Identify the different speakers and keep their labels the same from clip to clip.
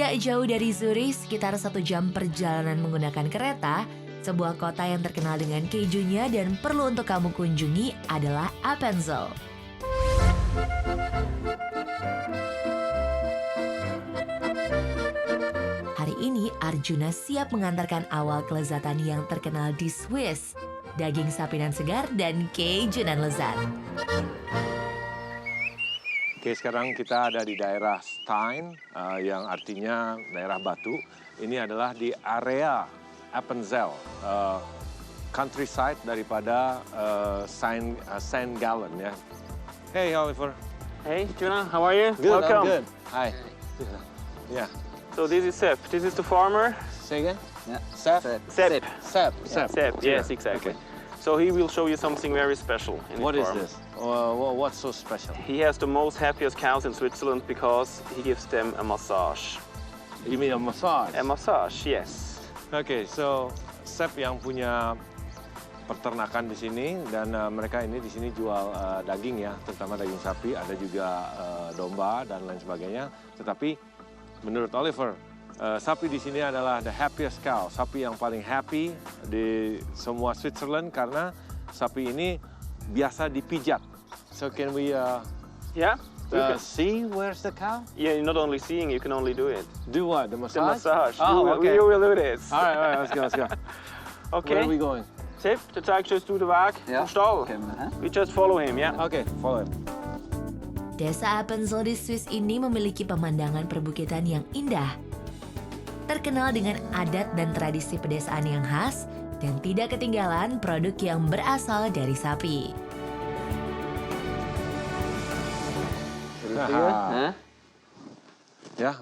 Speaker 1: Tidak jauh dari Zurich, sekitar 1 jam perjalanan menggunakan kereta, sebuah kota yang terkenal dengan kejunya dan perlu untuk kamu kunjungi adalah Appenzell. Hari ini Arjuna siap mengantarkan awal kelezatan yang terkenal di Swiss. Daging sapi nan segar dan keju nan lezat.
Speaker 2: Oke, sekarang kita ada di daerah Stein, yang artinya daerah batu. Ini adalah di area Appenzell, countryside daripada Saint Gallen ya. Hey Oliver.
Speaker 3: Hey, Juna, how are you?
Speaker 2: Good,
Speaker 3: Welcome.
Speaker 2: I'm good. Hi. Yeah.
Speaker 3: So this is Sepp. This is the farmer.
Speaker 2: Say again?
Speaker 4: Yeah.
Speaker 2: Sepp?
Speaker 3: Sepp.
Speaker 2: Sepp.
Speaker 3: Sepp, yes, exactly.
Speaker 2: Okay.
Speaker 3: So he will show you something very special in
Speaker 2: What
Speaker 3: his
Speaker 2: is
Speaker 3: farm.
Speaker 2: this? What's so special?
Speaker 3: He has the most happiest cows in Switzerland because he gives them a massage.
Speaker 2: You mean a massage?
Speaker 3: A massage, yes.
Speaker 2: Oke, so Sepp yang punya peternakan di sini dan mereka ini di sini jual daging ya, terutama daging sapi, ada juga domba dan lain sebagainya. Tetapi menurut Oliver, sapi di sini adalah the happiest cow, sapi yang paling happy di semua Switzerland karena sapi ini biasa dipijat. So can we
Speaker 3: Yeah? You can,
Speaker 2: see where's the cow?
Speaker 3: yeah, you're not only seeing, you can only do it.
Speaker 2: Do what? The
Speaker 3: The
Speaker 2: massage?
Speaker 3: massage.
Speaker 2: Oh, okay.
Speaker 3: You will do this.
Speaker 2: All right, let's go.
Speaker 3: Okay.
Speaker 2: Where are we going?
Speaker 3: Sepp, der zeigt uns durch den Weg
Speaker 4: Ja.
Speaker 3: vom Stall.
Speaker 4: Können wir, hä?
Speaker 3: We just follow him, yeah?
Speaker 2: Okay, follow it.
Speaker 1: Desa Appenzell di Swiss ini memiliki pemandangan perbukitan yang indah. Terkenal dengan adat dan tradisi pedesaan yang khas dan tidak ketinggalan produk yang berasal dari sapi.
Speaker 4: Hä?
Speaker 2: Ya,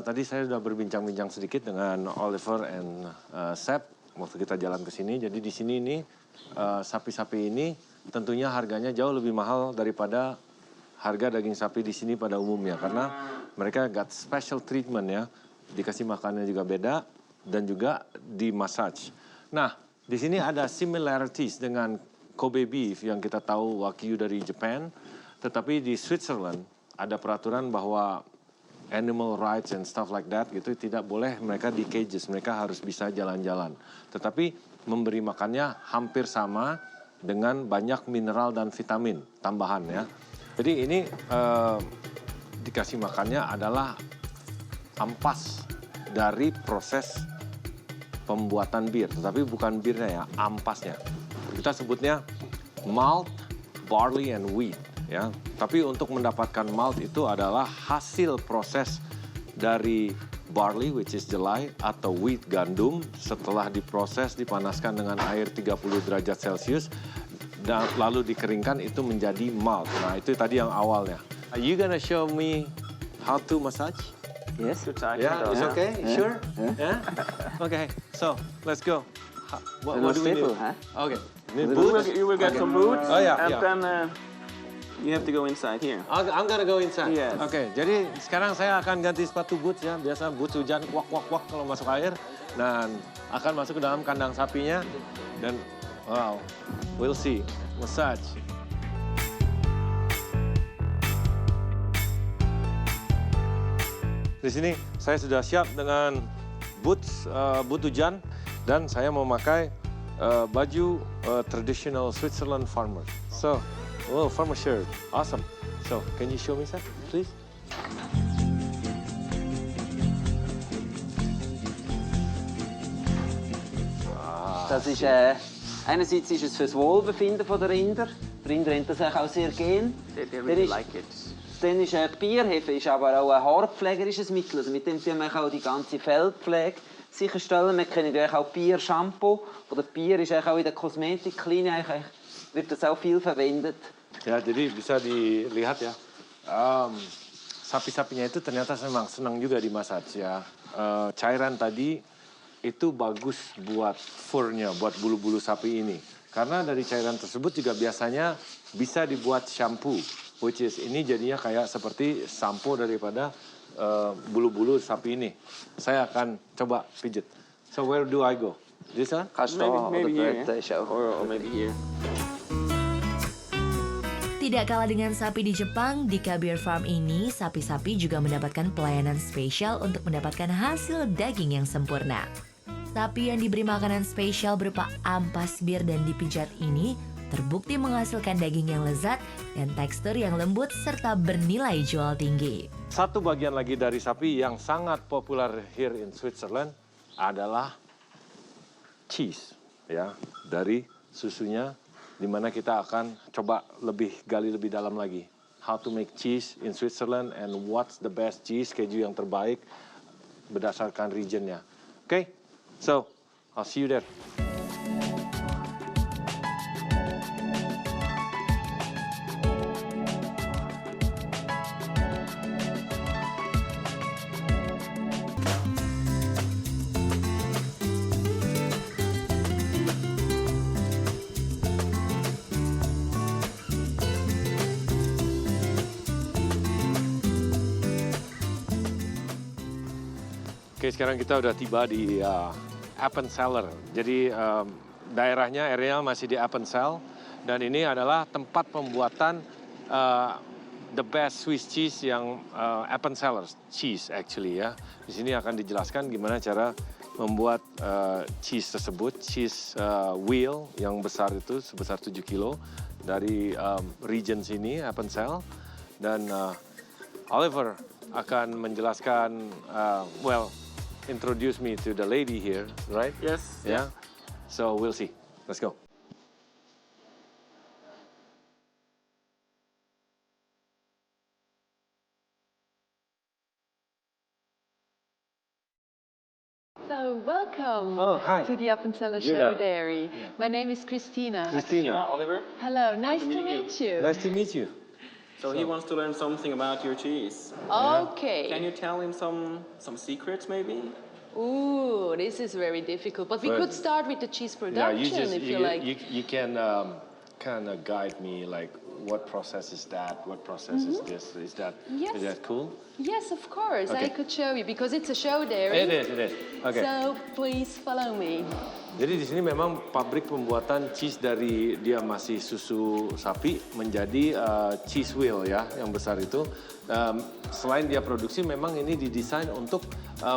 Speaker 2: tadi saya sudah berbincang-bincang sedikit dengan Oliver and Sepp waktu kita jalan ke sini. Jadi di sini ini sapi-sapi ini tentunya harganya jauh lebih mahal daripada harga daging sapi di sini pada umumnya karena mereka got special treatment ya, dikasih makannya juga beda dan juga di massage. Nah, di sini ada similarities dengan Kobe beef yang kita tahu Wagyu dari Jepang, tetapi di Switzerland ada peraturan bahwa animal rights and stuff like that gitu tidak boleh mereka di cages, mereka harus bisa jalan-jalan. Tetapi memberi makannya hampir sama dengan banyak mineral dan vitamin tambahan ya. Jadi ini dikasih makannya adalah ampas dari proses pembuatan bir, tetapi bukan birnya ya, ampasnya. Kita sebutnya malt, barley, and wheat. Ya, tapi untuk mendapatkan malt itu adalah hasil proses dari barley, which is jelai, atau wheat, gandum, setelah diproses, dipanaskan dengan air 30 derajat Celcius, dan lalu dikeringkan itu menjadi malt. Nah, itu tadi yang awalnya. Are you gonna show me how to massage?
Speaker 4: Yes.
Speaker 3: Du zeigst
Speaker 2: Yeah,
Speaker 3: mir
Speaker 2: it's
Speaker 3: das.
Speaker 2: okay?
Speaker 4: Yeah.
Speaker 2: Sure?
Speaker 4: Yeah.
Speaker 2: Yeah? Okay, so let's go. What
Speaker 4: No
Speaker 2: do we
Speaker 4: staple,
Speaker 2: need?
Speaker 4: huh?
Speaker 2: Okay. Need
Speaker 4: You
Speaker 2: boots?
Speaker 3: You will get some boots,
Speaker 2: Oh, yeah,
Speaker 3: and
Speaker 2: yeah.
Speaker 3: then you have to go inside here.
Speaker 2: I'm gonna go inside.
Speaker 3: Yes.
Speaker 2: Oke, jadi sekarang saya akan ganti sepatu boots ya. Biasa boots hujan kuak kalau masuk air. Dan akan masuk ke dalam kandang sapinya. Dan wow, we'll see. Massage. Di sini saya sudah siap dengan boots, boot hujan. Dan saya memakai baju traditional Switzerland farmers. So, oh, farmer shirt. Awesome. So, can you show me that, please?
Speaker 4: Das ist, einerseits ist es für das Wohlbefinden der Rinder. Die Rinder haben das auch sehr gern.
Speaker 3: They
Speaker 4: Dann
Speaker 3: really
Speaker 4: ist-
Speaker 3: like it.
Speaker 4: Dann ist die Bierhefe ist aber auch ein haarpflegerisches Mittel. Also mit dem tun wir auch die ganze Fellpflege sicherstellen. Wir kennen ja auch Bier-Shampoo. Oder Bier ist auch in der Kosmetiklinie wird das auch viel verwendet.
Speaker 2: Ya, jadi bisa dilihat ya. Sapi-sapinya itu ternyata memang senang juga dimassage ya. Cairan tadi itu bagus buat furnya, buat bulu-bulu sapi ini. Karena dari cairan tersebut juga biasanya bisa dibuat shampoo. Which is ini jadinya kayak seperti sampo daripada bulu-bulu sapi ini. Saya akan coba pijit. So where do I go? This one?
Speaker 4: Kannst du da,
Speaker 3: Maybe
Speaker 4: oder
Speaker 3: here,
Speaker 4: dort
Speaker 3: yeah?
Speaker 4: ist auch.
Speaker 3: Or maybe here.
Speaker 1: Tidak Tidak kalah dengan sapi di Jepang, di Kabir Farm ini sapi-sapi juga mendapatkan pelayanan spesial untuk mendapatkan hasil daging yang sempurna. Sapi yang diberi makanan spesial berupa ampas bir dan dipijat ini terbukti menghasilkan daging yang lezat dan tekstur yang lembut serta bernilai jual tinggi.
Speaker 2: Satu bagian lagi dari sapi yang sangat populer here in Switzerland adalah cheese, ya, dari susunya, di mana kita akan coba gali lebih dalam lagi. How to make cheese in Switzerland and what's the best cheese, keju yang terbaik berdasarkan regionnya. Okay, so I'll see you there. Oke, sekarang kita udah tiba di Appenzeller. Jadi daerahnya, areal masih di Appenzell. Dan ini adalah tempat pembuatan the best Swiss cheese yang Appenzeller cheese actually ya. Di sini akan dijelaskan gimana cara membuat cheese tersebut, cheese wheel yang besar itu sebesar 7 kilo dari region sini, Appenzell. Dan Oliver akan menjelaskan, introduce me to the lady here, right?
Speaker 3: Yes.
Speaker 2: Yeah. So we'll see. Let's go.
Speaker 5: So, welcome
Speaker 2: hi.
Speaker 5: to the Appenzeller
Speaker 2: Yeah.
Speaker 5: Show Dairy. My name is Christina.
Speaker 2: Christina,
Speaker 3: Oliver.
Speaker 5: Hello, nice to
Speaker 3: meet you.
Speaker 5: meet you.
Speaker 2: nice to meet you.
Speaker 3: So he wants to learn something about your cheese.
Speaker 5: Okay.
Speaker 3: Can you tell him some secrets maybe?
Speaker 5: Ooh, this is very difficult. But we
Speaker 2: But-
Speaker 5: could start with the cheese production if you like.
Speaker 2: you can kind of guide me, like what process is that? What process is this? Is that
Speaker 5: Yes.
Speaker 2: is that cool?
Speaker 5: Yes, of course. I
Speaker 2: Okay.
Speaker 5: could show you because it's a show dairy.
Speaker 2: It is. Okay.
Speaker 5: So, please follow me.
Speaker 2: Jadi di sini memang pabrik pembuatan cheese dari dia masih susu sapi menjadi cheese wheel ya, yang besar itu. Selain dia produksi, memang ini didesain untuk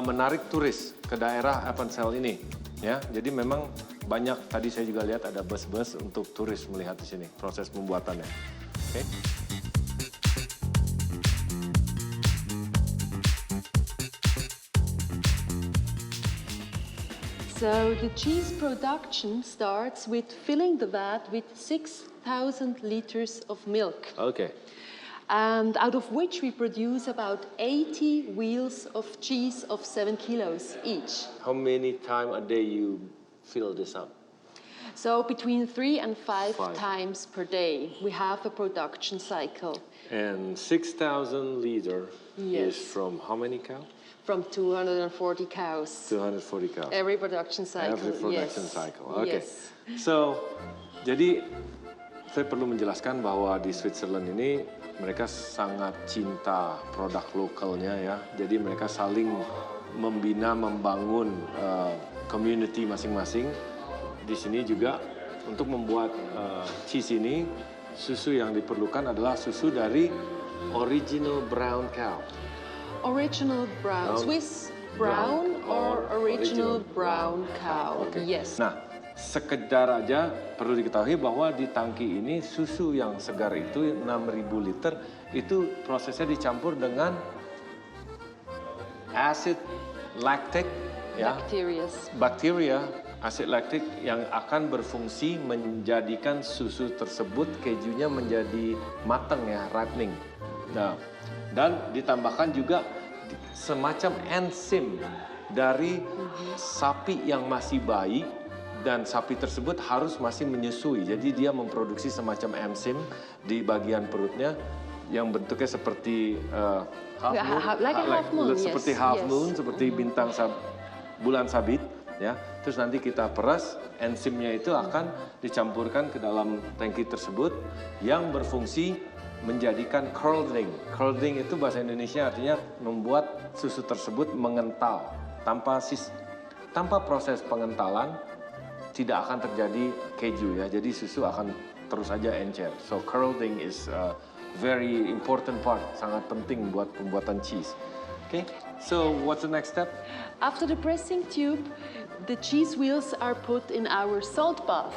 Speaker 2: menarik turis ke daerah Appenzell ini. Ya, jadi memang banyak, tadi saya juga lihat ada bus-bus untuk turis melihat di sini proses pembuatannya. Oke.
Speaker 5: So the cheese production starts with filling the vat with 6,000 liters of milk,
Speaker 2: Oke.
Speaker 5: and out of which we produce about 80 wheels of cheese of 7 kilos each.
Speaker 2: How many time a day you fill this up?
Speaker 5: So between 3 and 5
Speaker 2: Five.
Speaker 5: times per day, we have a production cycle
Speaker 2: And 6,000 liter
Speaker 5: Yes.
Speaker 2: is from how many cows?
Speaker 5: from 240 cows.
Speaker 2: 240 cows.
Speaker 5: Every production cycle,
Speaker 2: Every production
Speaker 5: yes.
Speaker 2: cycle. Oke.
Speaker 5: Yes.
Speaker 2: So, jadi saya perlu menjelaskan bahwa di Switzerland ini mereka sangat cinta produk lokalnya ya. Jadi mereka saling membina, membangun community masing-masing. Di sini juga untuk membuat cheese ini, susu yang diperlukan adalah susu dari original brown cow.
Speaker 5: Original brown,
Speaker 2: Brown.
Speaker 5: Swiss brown or original brown cow.
Speaker 2: Oke.
Speaker 5: Yes.
Speaker 2: Nah, sekedar aja perlu diketahui bahwa di tangki ini susu yang segar itu 6.000 liter itu prosesnya dicampur dengan acid lactic ya, bakteria asid laktik yang akan berfungsi menjadikan susu tersebut kejunya menjadi matang ya, ripening. Nah, dan ditambahkan juga semacam enzim dari sapi yang masih bayi, dan sapi tersebut harus masih menyusui. Jadi dia memproduksi semacam enzim di bagian perutnya yang bentuknya seperti half
Speaker 5: Yeah,
Speaker 2: moon,
Speaker 5: like a half moon,
Speaker 2: seperti
Speaker 5: yes,
Speaker 2: half
Speaker 5: yes.
Speaker 2: moon, seperti bintang bulan sabit. Ya, terus nanti kita peras, enzimnya itu akan dicampurkan ke dalam tangki tersebut yang berfungsi menjadikan curdling. Curdling itu bahasa Indonesia artinya membuat susu tersebut mengental. Tanpa proses pengentalan tidak akan terjadi keju ya. Jadi susu akan terus aja encer. So curdling is a very important part, sangat penting buat pembuatan cheese. Okay, so what's the next step?
Speaker 5: After the pressing tube, the cheese wheels are put in our salt bath.